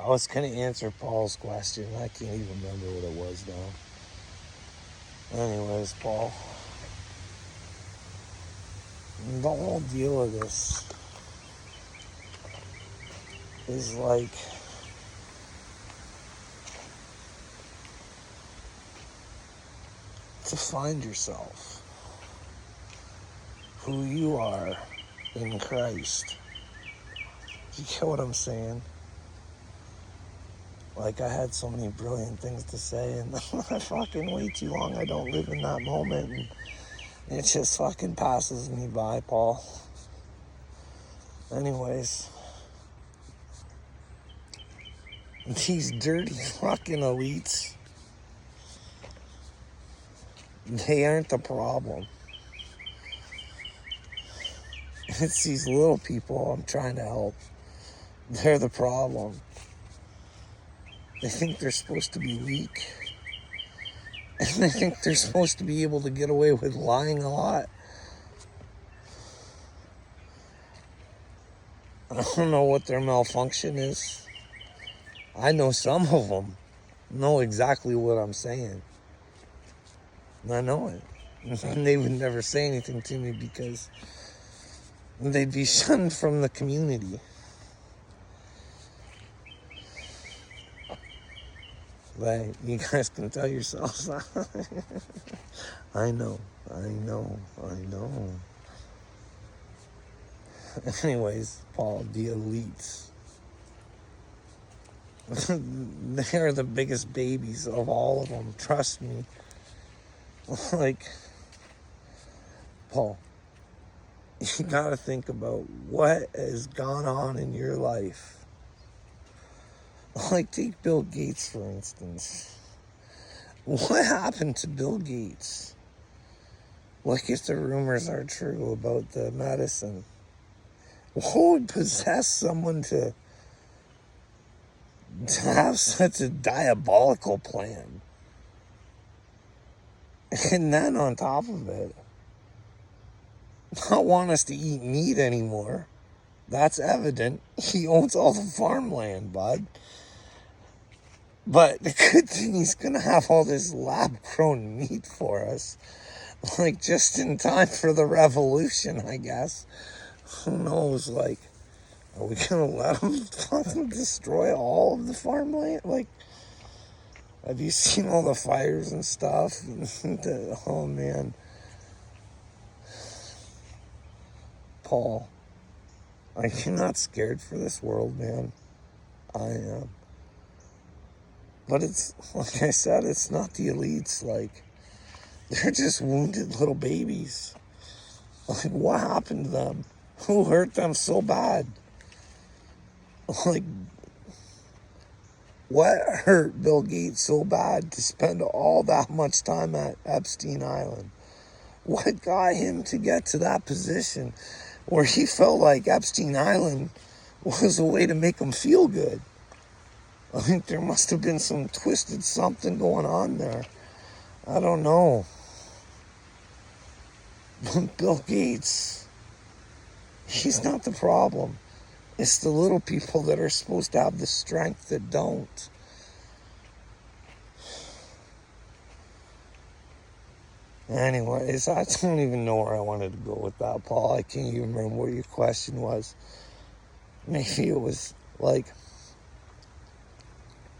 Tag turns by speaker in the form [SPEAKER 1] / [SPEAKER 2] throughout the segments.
[SPEAKER 1] was going to answer Paul's question. I can't even remember what it was now. Anyways, Paul, the whole deal of this is like, to find yourself, who you are in Christ. Do you get what I'm saying? Like, I had so many brilliant things to say, and I fucking way too long. I don't live in that moment, and it just fucking passes me by, Paul. Anyways, these dirty fucking elites, they aren't the problem. It's these little people I'm trying to help. They're the problem. They think they're supposed to be weak. And they think they're supposed to be able to get away with lying a lot. I don't know what their malfunction is. I know some of them know exactly what I'm saying. And I know it. And they would never say anything to me because they'd be shunned from the community. But you guys can tell yourselves. I know. Anyways, Paul, the elites. They're the biggest babies of all of them. Trust me. Like, Paul, you gotta think about what has gone on in your life. Like, take Bill Gates, for instance. What happened to Bill Gates? Like, if the rumors are true about the medicine, what would possess someone to have such a diabolical plan? And then on top of it, not want us to eat meat anymore. That's evident. He owns all the farmland, bud. But the good thing, he's going to have all this lab-grown meat for us. Like, just in time for the revolution, I guess. Who knows, like, are we going to let him fucking destroy all of the farmland? Like, have you seen all the fires and stuff? Oh, man. Paul, are you not scared for this world, man? I am. But it's, like I said, it's not the elites. Like, they're just wounded little babies. Like, what happened to them? Who hurt them so bad? Like, what hurt Bill Gates so bad to spend all that much time at Epstein Island? What got him to get to that position where he felt like Epstein Island was a way to make him feel good? I think there must have been some twisted something going on there. I don't know. But Bill Gates, he's not the problem. It's the little people that are supposed to have the strength that don't. Anyways, I don't even know where I wanted to go with that, Paul. I can't even remember what your question was. Maybe it was like,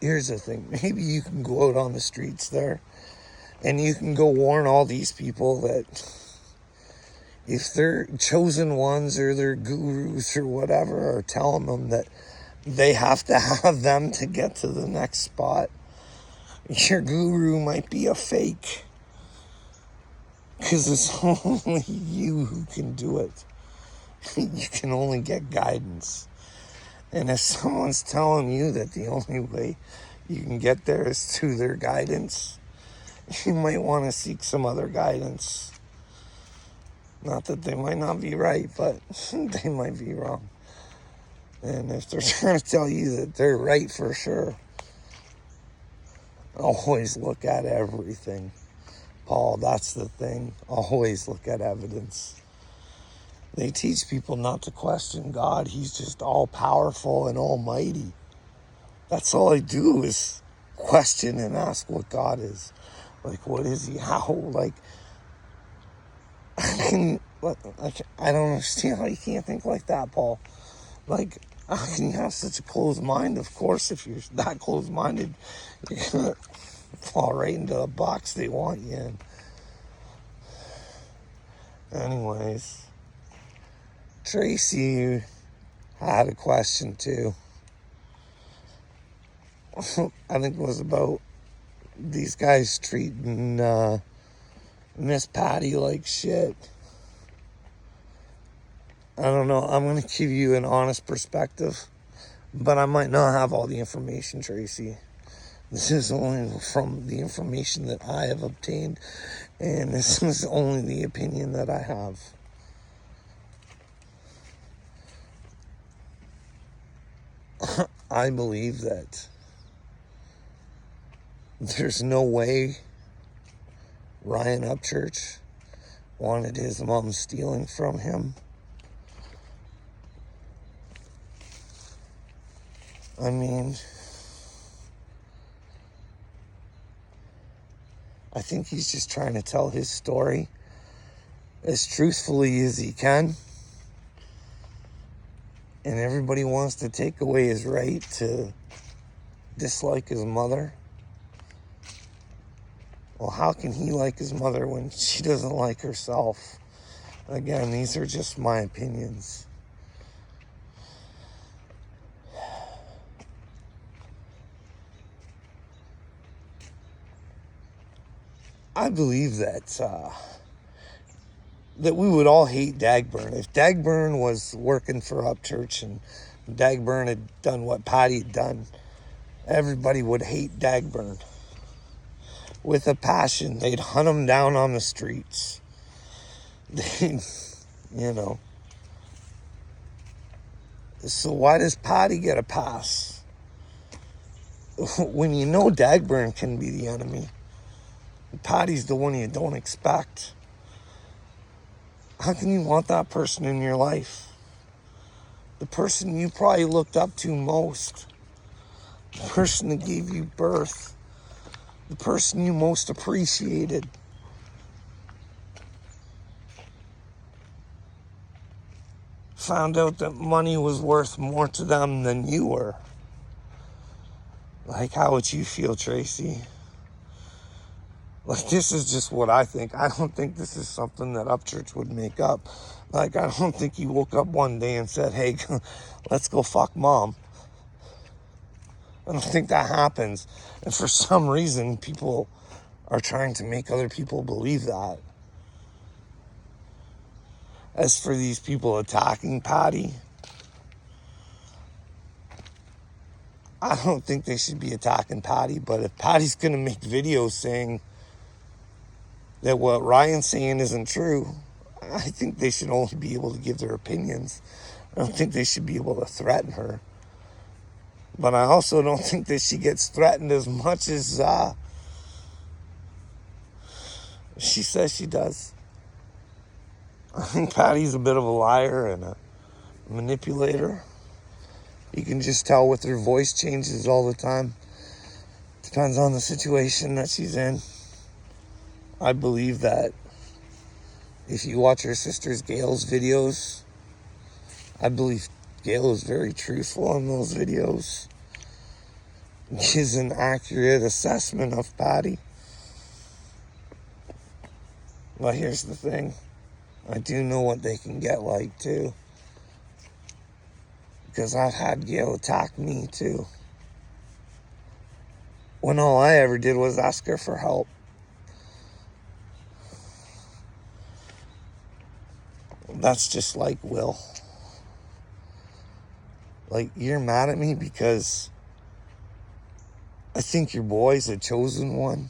[SPEAKER 1] here's the thing. Maybe you can go out on the streets there and you can go warn all these people that if they're chosen ones or they're gurus or whatever, or telling them that they have to have them to get to the next spot, your guru might be a fake. Because it's only you who can do it. You can only get guidance. And if someone's telling you that the only way you can get there is through their guidance, you might want to seek some other guidance. Not that they might not be right, but they might be wrong. And if they're trying to tell you that they're right for sure, always look at everything. Paul, that's the thing. Always look at evidence. They teach people not to question God. He's just all powerful and almighty. That's all I do is question and ask what God is. Like, what is he? How? Like, I don't understand how you can't think like that, Paul. Like, how can you have such a closed mind? Of course, if you're that closed-minded, you're going to fall right into the box they want you in. Anyways, Tracy had a question too. I think it was about these guys treating Miss Patty like shit. I don't know. I'm going to give you an honest perspective, but I might not have all the information, Tracy. This is only from the information that I have obtained, and this is only the opinion that I have. I believe that there's no way Ryan Upchurch wanted his mom stealing from him. I mean, I think he's just trying to tell his story as truthfully as he can. And everybody wants to take away his right to dislike his mother. Well, how can he like his mother when she doesn't like herself? Again, these are just my opinions. I believe that we would all hate Dagburn. If Dagburn was working for Upchurch and Dagburn had done what Patty had done, everybody would hate Dagburn with a passion. They'd hunt him down on the streets. They'd, you know. So why does Patty get a pass? When you know Dagburn can be the enemy, Patty's the one you don't expect. How can you want that person in your life? The person you probably looked up to most. The person that gave you birth. The person you most appreciated. Found out that money was worth more to them than you were. Like, how would you feel, Tracy? Like, this is just what I think. I don't think this is something that Upchurch would make up. Like, I don't think he woke up one day and said, hey, let's go fuck mom. I don't think that happens. And for some reason, people are trying to make other people believe that. As for these people attacking Patty, I don't think they should be attacking Patty. But if Patty's going to make videos saying that what Ryan's saying isn't true, I think they should only be able to give their opinions. I don't think they should be able to threaten her. But I also don't think that she gets threatened as much as she says she does. I think Patty's a bit of a liar and a manipulator. You can just tell with her voice changes all the time. Depends on the situation that she's in. I believe that if you watch her sister's Gail's videos, I believe Gail is very truthful in those videos. Gives an accurate assessment of Patty. But here's the thing. I do know what they can get like, too. Because I've had Gail attack me, too. When all I ever did was ask her for help. That's just like Will. Like, you're mad at me because I think your boy's a chosen one.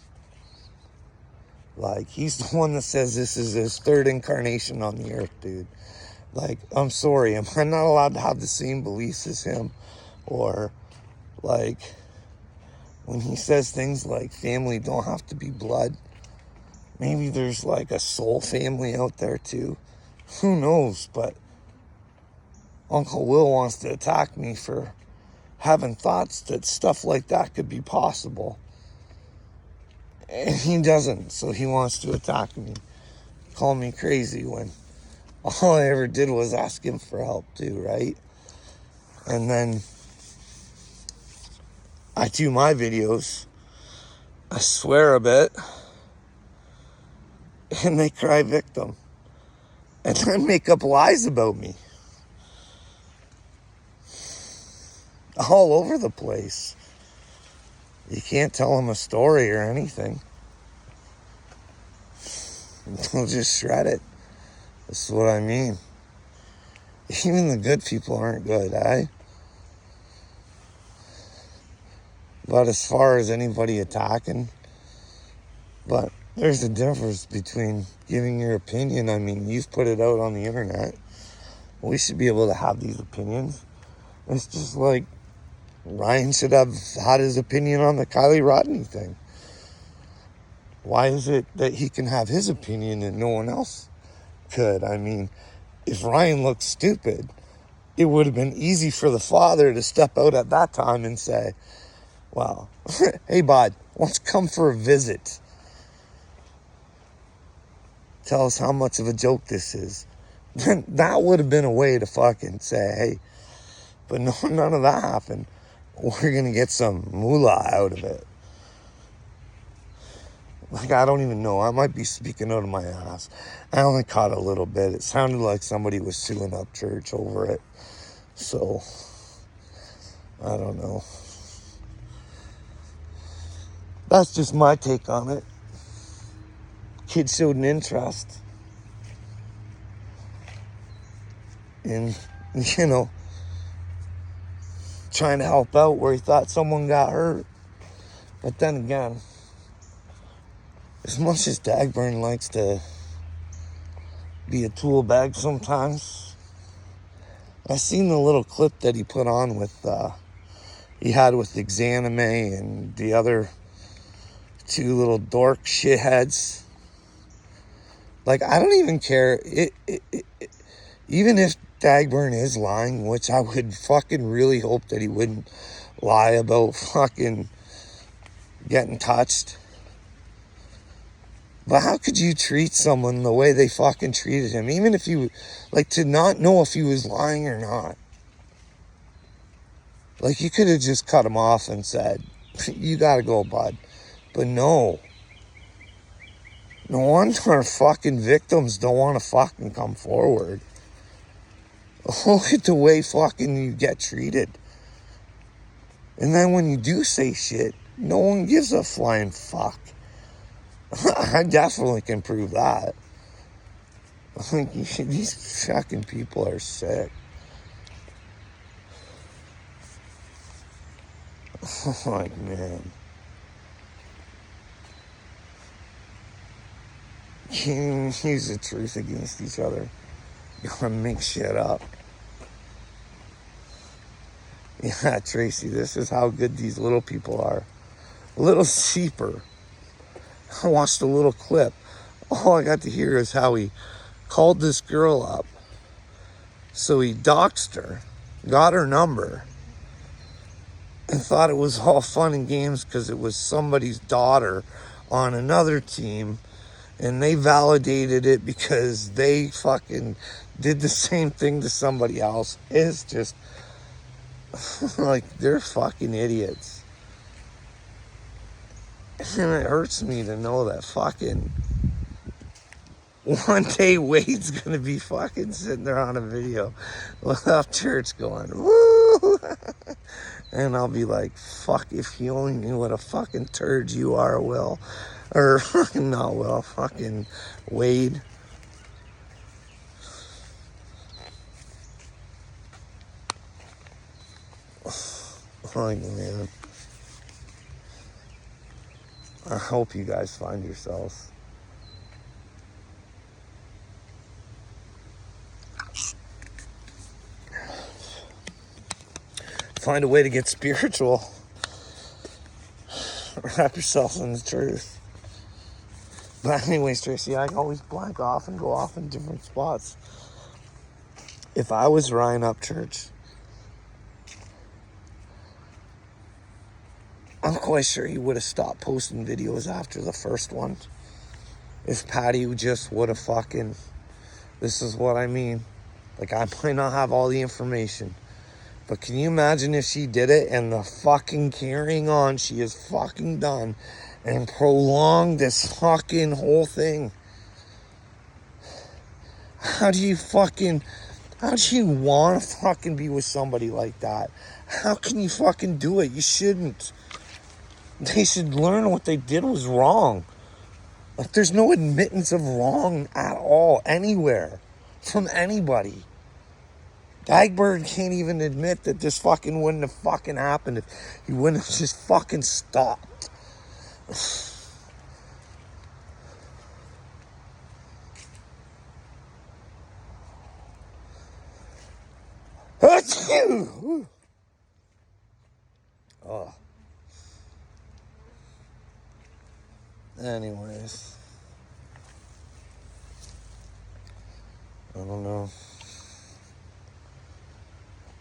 [SPEAKER 1] Like, he's the one that says this is his third incarnation on the earth, dude. Like, I'm sorry, am I not allowed to have the same beliefs as him? Or, like, when he says things like family don't have to be blood, maybe there's like a soul family out there too. Who knows? But Uncle Will wants to attack me for having thoughts that stuff like that could be possible. And he doesn't, so he wants to attack me, call me crazy when all I ever did was ask him for help too, right? And then I do my videos, I swear a bit, and they cry victim. And then make up lies about me. All over the place. You can't tell them a story or anything. They'll just shred it. That's what I mean. Even the good people aren't good, eh? But as far as anybody attacking, but there's a difference between giving your opinion. I mean, you've put it out on the internet. We should be able to have these opinions. It's just like Ryan should have had his opinion on the Kylie Rodney thing. Why is it that he can have his opinion and no one else could? I mean, if Ryan looked stupid, it would have been easy for the father to step out at that time and say, well, hey, bud, let's come for a visit. Tell us how much of a joke this is. That would have been a way to fucking say, hey, but no, none of that happened. We're going to get some moolah out of it. Like, I don't even know. I might be speaking out of my ass. I only caught a little bit. It sounded like somebody was suing up church over it. So, I don't know. That's just my take on it. Kid showed an interest in, trying to help out where he thought someone got hurt. But then again, as much as Dagburn likes to be a tool bag sometimes, I seen the little clip that he put on with, he had with Exanime and the other two little dork shitheads. Like, I don't even care. Even if Dagburn is lying, which I would fucking really hope that he wouldn't lie about fucking getting touched. But how could you treat someone the way they fucking treated him? Even if you, like, to not know if he was lying or not. Like, you could have just cut him off and said, you gotta go, bud. But no. No wonder fucking victims don't want to fucking come forward. Look at the way fucking you get treated. And then when you do say shit, no one gives a flying fuck. I definitely can prove that. I think these fucking people are sick. Like, man. Can't use the truth against each other. You want to make shit up. Yeah, Tracy, this is how good these little people are. A little sheeper. I watched a little clip. All I got to hear is how he called this girl up. So he doxed her, got her number, and thought it was all fun and games because it was somebody's daughter on another team. And they validated it because they fucking did the same thing to somebody else. It's just like, they're fucking idiots. And it hurts me to know that fucking one day Wade's gonna be fucking sitting there on a video without church going, woo! And I'll be like, fuck, if you only knew what a fucking turd you are, Will. Or, not Will, fucking Wade. Like, man. I hope you guys find yourselves. Find a way to get spiritual. Wrap yourself in the truth. But anyways, Tracy, I always blank off and go off in different spots. If I was Ryan Upchurch, I'm quite sure he would have stopped posting videos after the first one. If Patty just would have fucking... This is what I mean. Like, I might not have all the information. But can you imagine if she did it and the fucking carrying on she has fucking done and prolonged this fucking whole thing? How do you want to fucking be with somebody like that? How can you fucking do it? You shouldn't. They should learn what they did was wrong. Like, there's no admittance of wrong at all, anywhere, from anybody. Dagburn can't even admit that this fucking wouldn't have fucking happened if he wouldn't have just fucking stopped. Oh. Anyways. I don't know.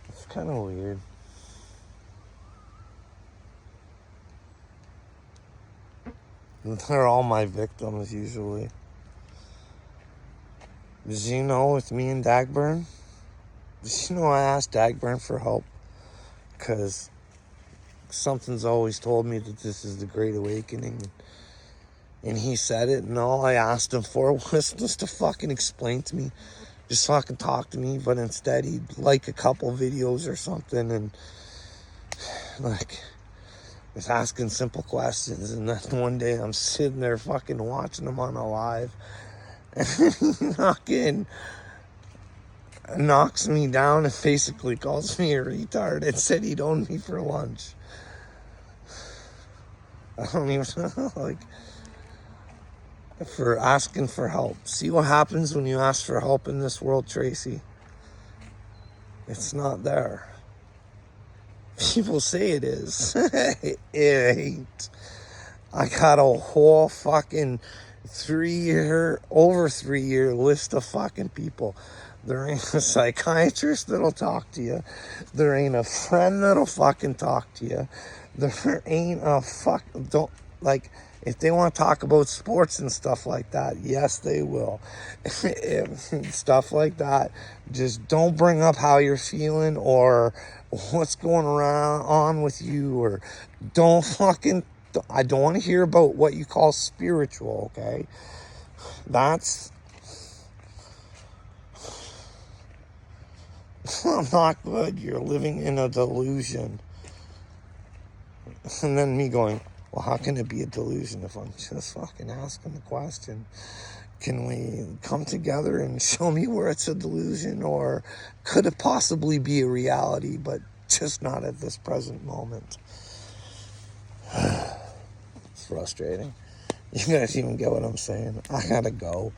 [SPEAKER 1] It's kind of weird. They're all my victims, usually. Did you know with me and Dagburn? Did you know I asked Dagburn for help? Because something's always told me that this is the Great Awakening. And he said it, and all I asked him for was just to fucking explain to me. Just fucking talk to me, but instead he'd like a couple videos or something, and like, was asking simple questions. And then one day I'm sitting there fucking watching him on a live, and he fucking knocks me down and basically calls me a retard and said he'd own me for lunch. I don't even know, like, for asking for help. See what happens when you ask for help in this world, Tracy? It's not there. People say it is. It ain't. I got a whole fucking over 3 year list of fucking people. There ain't a psychiatrist that'll talk to you. There ain't a friend that'll fucking talk to you. There ain't a if they want to talk about sports and stuff like that, yes, they will. Stuff like that. Just don't bring up how you're feeling or what's going on with you, or I don't want to hear about what you call spiritual, okay? That's not good. You're living in a delusion. And then me going, well, how can it be a delusion if I'm just fucking asking the question? Can we come together and show me where it's a delusion, or could it possibly be a reality, but just not at this present moment? It's frustrating. You guys even get what I'm saying? I gotta go.